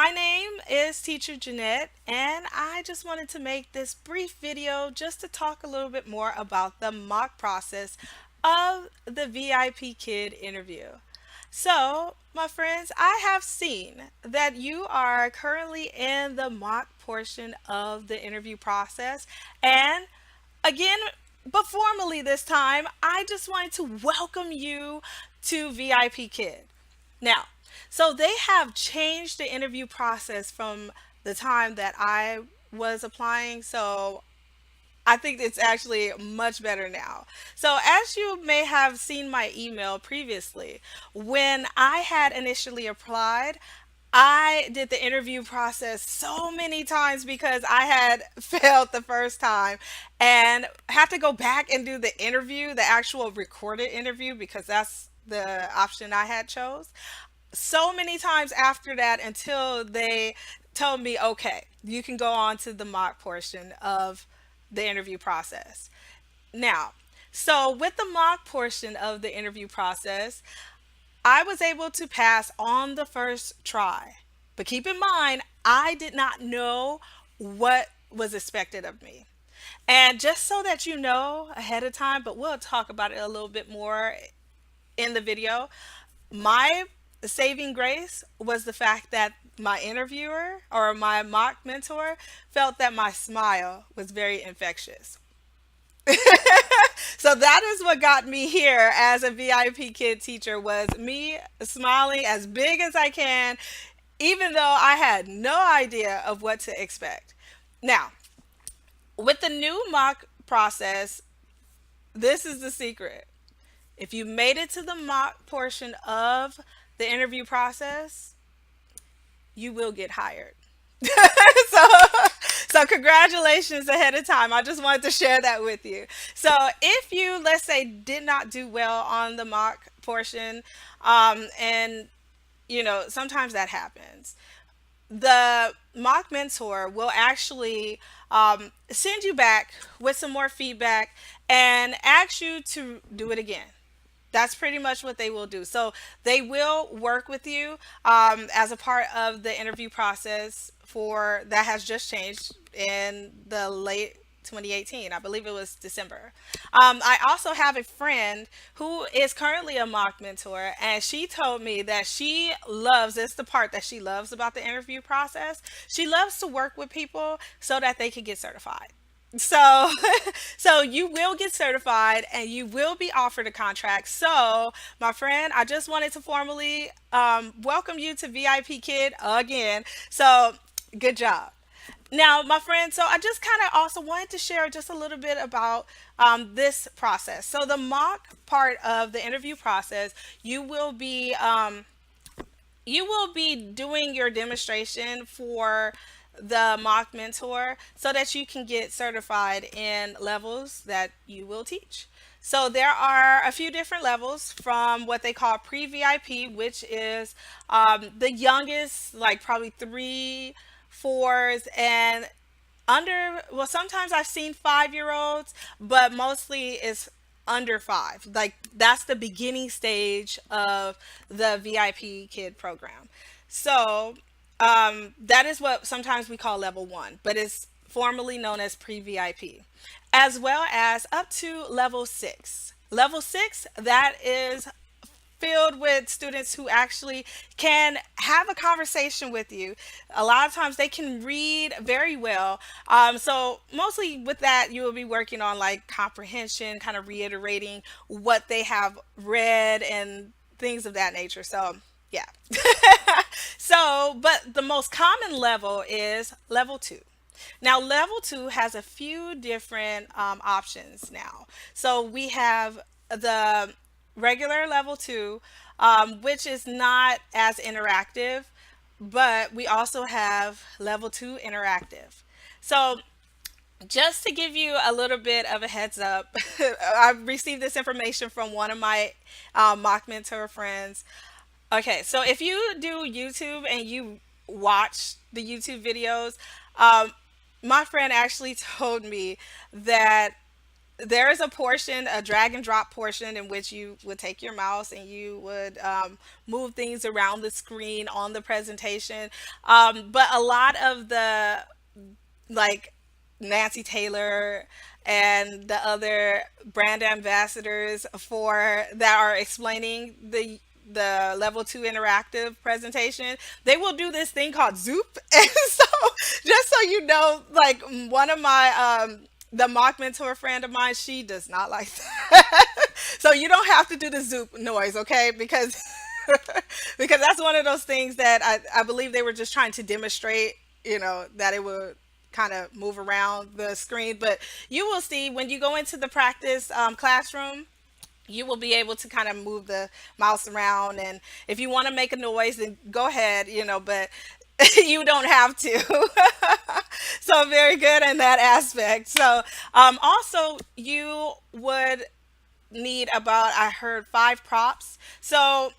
My name is Teacher Jeanette, and I just wanted to make this brief video just to talk a little bit more about the mock process of the VIP Kid interview. So, my friends, I have seen that you are currently in the mock portion of the interview process, and again, but formally this time, I just wanted to welcome you to VIP Kid. Now, so they have changed the interview process from the time that I was applying. So I think it's actually much better now. So, as you may have seen my email previously, when I had initially applied, I did the interview process so many times because I had failed the first time and had to go back and do the interview, the actual recorded interview, because that's the option I had chose so many times after that until they told me, okay, you can go on to the mock portion of the interview process. Now, so with the mock portion of the interview process, I was able to pass on the first try. But keep in mind, I did not know what was expected of me. And just so that you know ahead of time, but we'll talk about it a little bit more in the video, my saving grace was the fact that my interviewer or my mock mentor felt that my smile was very infectious. So that is what got me here as a VIP kid teacher was me smiling as big as I can even though I had no idea of what to expect. Now, with the new mock process, this is the secret. If you made it to the mock portion of the interview process, you will get hired. so, so congratulations ahead of time. I just wanted to share that with you. So if you, let's say, did not do well on the mock portion, and sometimes that happens, the mock mentor will actually send you back with some more feedback and ask you to do it again. That's pretty much what they will do. So they will work with you as a part of the interview process for that has just changed in the late 2018. I believe it was December. I also have a friend who is currently a mock mentor, and she told me that she loves it's the part that she loves about the interview process. She loves to work with people so that they can get certified. So, so you will get certified and you will be offered a contract. So, my friend, I just wanted to formally welcome you to VIP Kid again. So, good job. Now, my friend, so I just kind of also wanted to share just a little bit about this process. So, the mock part of the interview process, you will be doing your demonstration for the mock mentor so that you can get certified in levels that you will teach. So there are a few different levels from what they call pre-VIP, which is the youngest, like probably three, fours, and under, well, sometimes I've seen 5 year olds, but mostly it's under five. Like that's the beginning stage of the VIP kid program. So that is what sometimes we call level one, but it's formally known as pre VIP, as well as up to level six. Level six, that is filled with students who actually can have a conversation with you. A lot of times they can read very well. So, mostly with that, you will be working on like comprehension, kind of reiterating what they have read and things of that nature. So, yeah. So, but the most common level is level two. Now, level two has a few different options now. So, we have the regular level two, which is not as interactive, but we also have level two interactive. So, just to give you a little bit of a heads up, I received this information from one of my mock mentor friends. Okay, so if you do YouTube and you watch the YouTube videos, um, my friend actually told me that there is a portion, a drag and drop portion, in which you would take your mouse and you would move things around the screen on the presentation. But a lot of the, like, Nancy Taylor and the other brand ambassadors for that are explaining the level 2 interactive presentation, they will do this thing called Zoop. And so, just so you know, like, one of my the mock mentor friend of mine, she does not like that. So you don't have to do the Zoop noise, okay? Because because that's one of those things that I believe they were just trying to demonstrate, that it would kind of move around the screen. But you will see when you go into the practice classroom, you will be able to kind of move the mouse around. And if you want to make a noise, then go ahead, but you don't have to. So very good in that aspect. So also you would need about, I heard, 5 props. So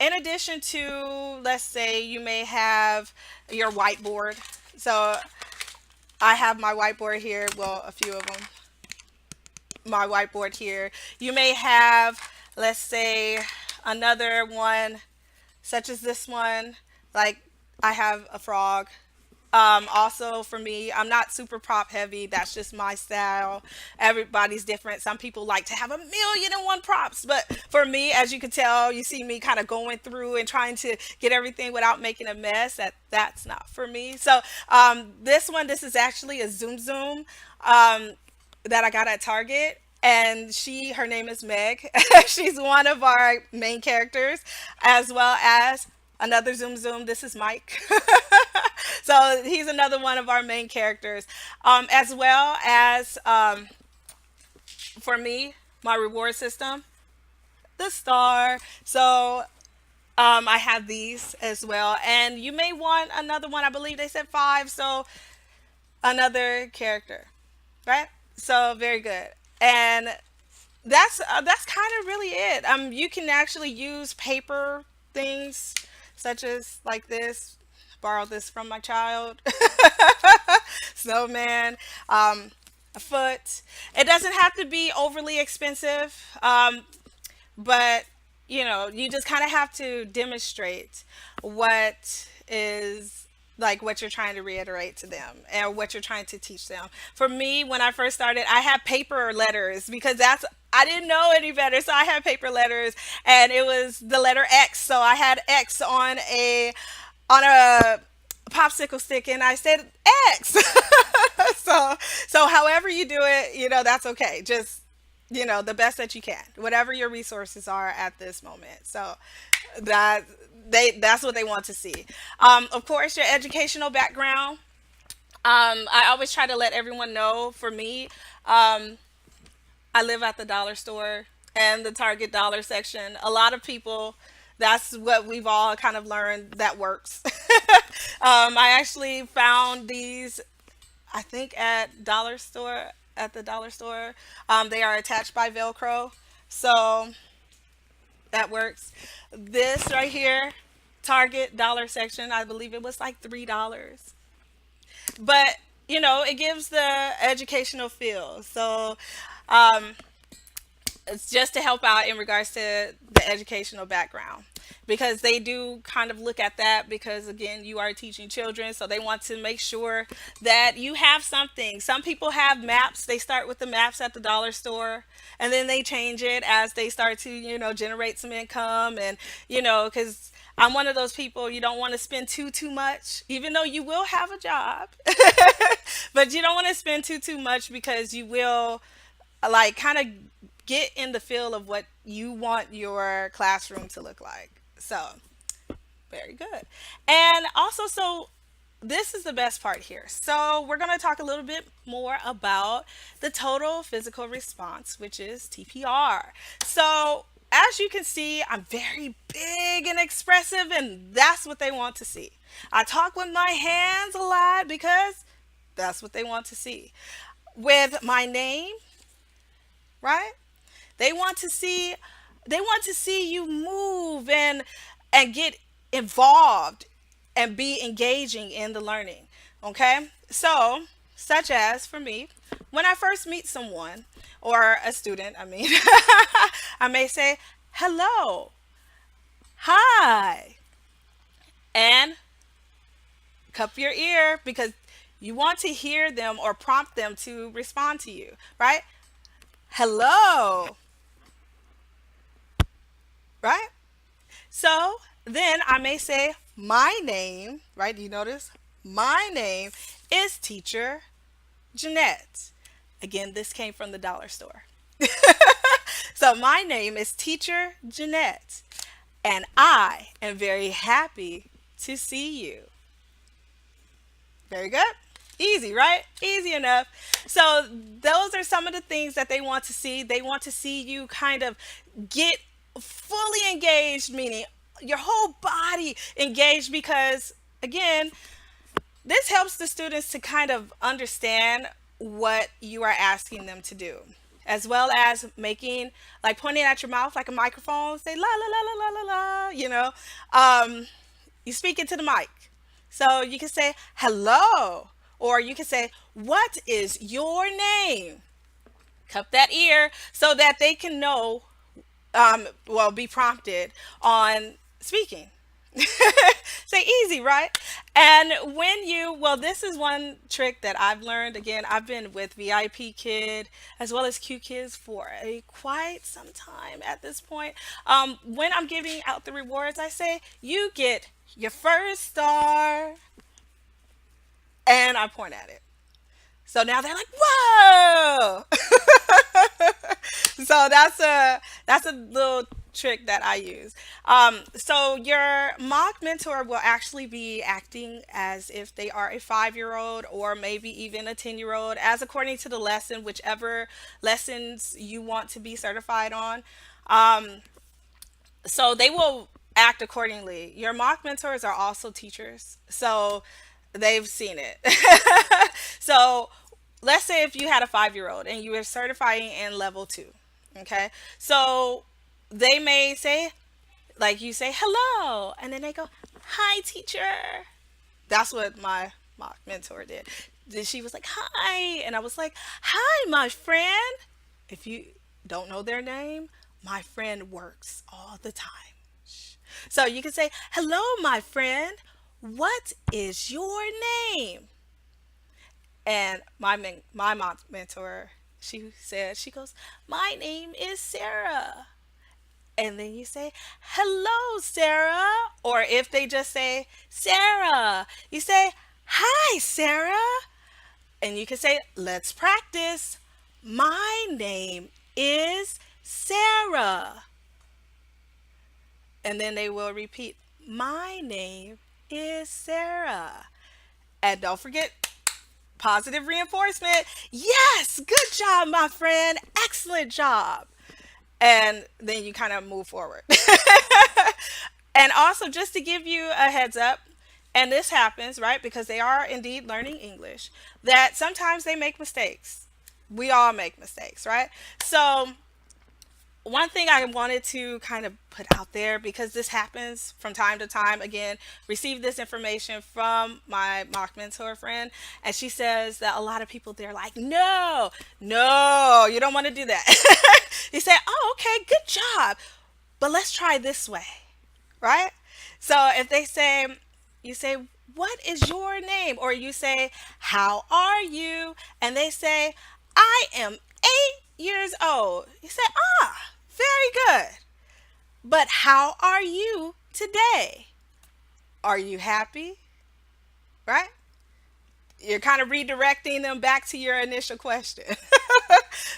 in addition to, let's say, you may have your whiteboard. So I have my whiteboard here, well, a few of them, my whiteboard here. You may have, let's say, another one, such as this one. Like, I have a frog. Also, for me, I'm not super prop heavy. That's just my style. Everybody's different. Some people like to have a million and one props, but for me, as you can tell, you see me kind of going through and trying to get everything without making a mess. That's not for me. So, this one, this is actually a Zoom Zoom that I got at Target. And her name is Meg. She's one of our main characters, as well as another Zoom Zoom. This is Mike. So he's another one of our main characters, as well as, for me, my reward system, the star. So I have these as well, and you may want another one. I believe they said 5, so another character, right? So very good. And that's kind of really it. You can actually use paper things, such as like this. Borrowed this from my child. Snowman, a foot. It doesn't have to be overly expensive, but you just kind of have to demonstrate what is, like, what you're trying to reiterate to them and what you're trying to teach them. For me, when I first started, I had paper letters because I didn't know any better. So I had paper letters, and it was the letter X. So I had X on a popsicle stick, and I said X. So however you do it, that's okay. Just, the best that you can, whatever your resources are at this moment. So that that's what they want to see. Of course, your educational background. I always try to let everyone know, for me, I live at the dollar store and the Target dollar section. A lot of people, that's what we've all kind of learned that works. I actually found these, I think, at the dollar store. They are attached by Velcro. So that works. This right here, Target dollar section, I believe it was like $3. But, it gives the educational feel. So, um, it's just to help out in regards to the educational background, because they do kind of look at that, because again, you are teaching children, so they want to make sure that you have something. Some people have maps. They start with the maps at the dollar store, and then they change it as they start to generate some income. And because I'm one of those people, you don't want to spend too much, even though you will have a job. But you don't want to spend too much, because you will, like, kind of get in the feel of what you want your classroom to look like. So very good. And also, so this is the best part here. So we're going to talk a little bit more about the total physical response, which is TPR. So as you can see, I'm very big and expressive, and that's what they want to see. I talk with my hands a lot because that's what they want to see. With my name, right? They want to see you move and get involved and be engaging in the learning. Okay? So, such as for me, when I first meet someone or a student, I mean, I may say, hello, hi, and cup your ear because you want to hear them or prompt them to respond to you, right? Hello, right? So then I may say, my name, right? Do you notice? My name is Teacher Jeanette. Again, this came from the dollar store. So my name is Teacher Jeanette, and I am very happy to see you. Very good. Easy, right? Easy enough. So those are some of the things that they want to see. They want to see you kind of get fully engaged, meaning your whole body engaged because again, this helps the students to kind of understand what you are asking them to do, as well as making, like pointing at your mouth like a microphone, say la la la la la la la, Um, you speak into the mic. So you can say hello, or you can say, what is your name? Cup that ear so that they can know, well, be prompted on speaking. Say easy, right? And when you, well, this is one trick that I've learned. Again, I've been with VIP Kid as well as Q Kids for a quite some time at this point. When I'm giving out the rewards, I say, you get your first star, and I point at it. So now they're like, whoa! So that's a little trick that I use. So your mock mentor will actually be acting as if they are a 5-year-old or maybe even a 10-year-old, as according to the lesson, whichever lessons you want to be certified on. Um, so they will act accordingly. Your mock mentors are also teachers, so they've seen it. So let's say if you had a 5-year-old and you were certifying in level 2, okay? So they may say, like you say hello, and then they go, hi teacher. That's what my mock mentor did. She was like, hi, and I was like, hi my friend. If you don't know their name, my friend works all the time. So you can say, hello my friend, what is your name? And my mock mentor, she said, she goes, my name is Sarah. And then you say, hello, Sarah. Or if they just say, Sarah, you say, hi, Sarah. And you can say, let's practice. My name is Sarah. And then they will repeat, my name is Sarah. And don't forget, positive reinforcement. Yes, good job, my friend. Excellent job. And then you kind of move forward. And also, just to give you a heads up, and this happens, right, because they are indeed learning English, that sometimes they make mistakes. We all make mistakes, right? So one thing I wanted to kind of put out there, because this happens from time to time, again, received this information from my mock mentor friend, and she says that a lot of people, they're like, no, no, you don't want to do that. You say, oh, okay, good job, but let's try this way, right? So if they say, you say, what is your name? Or you say, how are you? And they say, I am 8 years old. You say, ah, very good. But how are you today? Are you happy? Right? You're kind of redirecting them back to your initial question.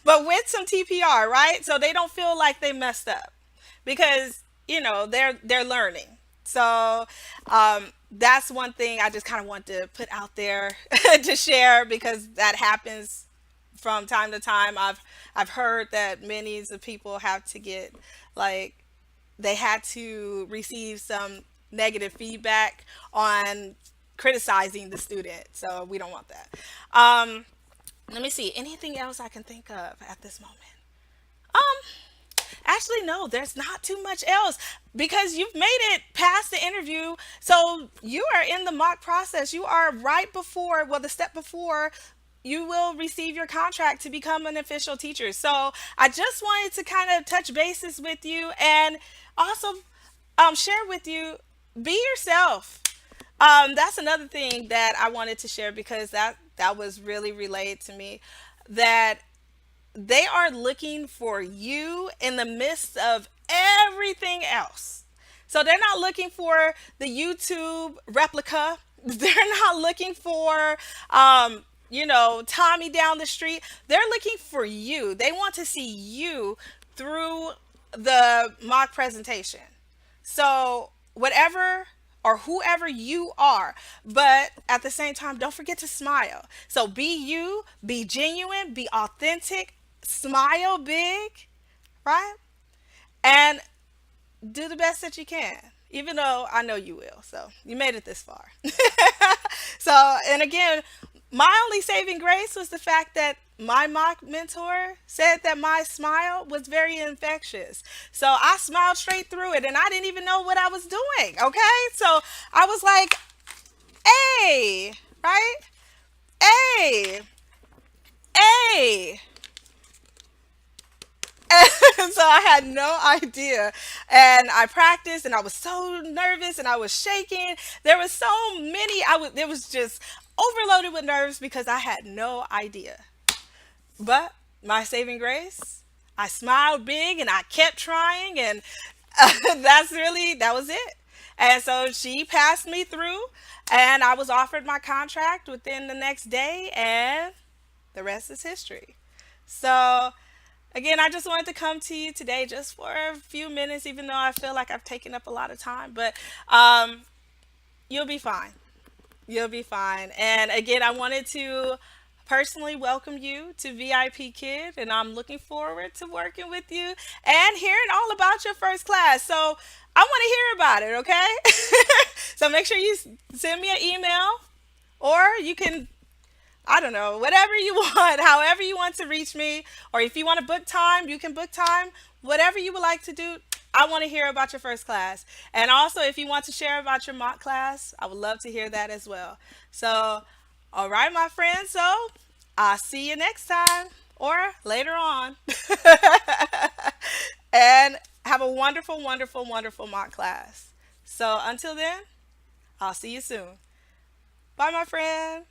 But with some TPR, right? So they don't feel like they messed up because, they're learning. So that's one thing I just kind of want to put out there to share because that happens from time to time. I've heard that many of people have to get, like, they had to receive some negative feedback on criticizing the student. So we don't want that. Let me see. Anything else I can think of at this moment? Actually, no, there's not too much else because you've made it past the interview. So you are in the mock process. You are right before, well, the step before you will receive your contract to become an official teacher. So I just wanted to kind of touch bases with you and also share with you, be yourself. That's another thing that I wanted to share because that was really relayed to me, that they are looking for you in the midst of everything else. So they're not looking for the YouTube replica. They're not looking for, Tommy down the street. They're looking for you. They want to see you through the mock presentation. So, whatever or whoever you are, but at the same time, don't forget to smile. So, be you, be genuine, be authentic, smile big, right? And do the best that you can, even though I know you will. So, you made it this far. So, and again, my only saving grace was the fact that my mock mentor said that my smile was very infectious. So I smiled straight through it and I didn't even know what I was doing. Okay. So I was like, hey, right? Hey, hey. So I had no idea. And I practiced and I was so nervous and I was shaking. There was so many, it was just overloaded with nerves because I had no idea. But my saving grace, I smiled big and I kept trying, and that was it. And so she passed me through, and I was offered my contract within the next day, and the rest is history. So, again, I just wanted to come to you today just for a few minutes, even though I feel like I've taken up a lot of time, but you'll be fine. You'll be fine. And again, I wanted to personally welcome you to VIP Kid, and I'm looking forward to working with you and hearing all about your first class. So I want to hear about it, okay? So make sure you send me an email, or you can, I don't know, whatever you want, however you want to reach me, or if you want to book time, you can book time, whatever you would like to do. I want to hear about your first class. And also, if you want to share about your mock class, I would love to hear that as well. So, all right, my friends. So, I'll see you next time or later on. And have a wonderful, wonderful, wonderful mock class. So, until then, I'll see you soon. Bye, my friend.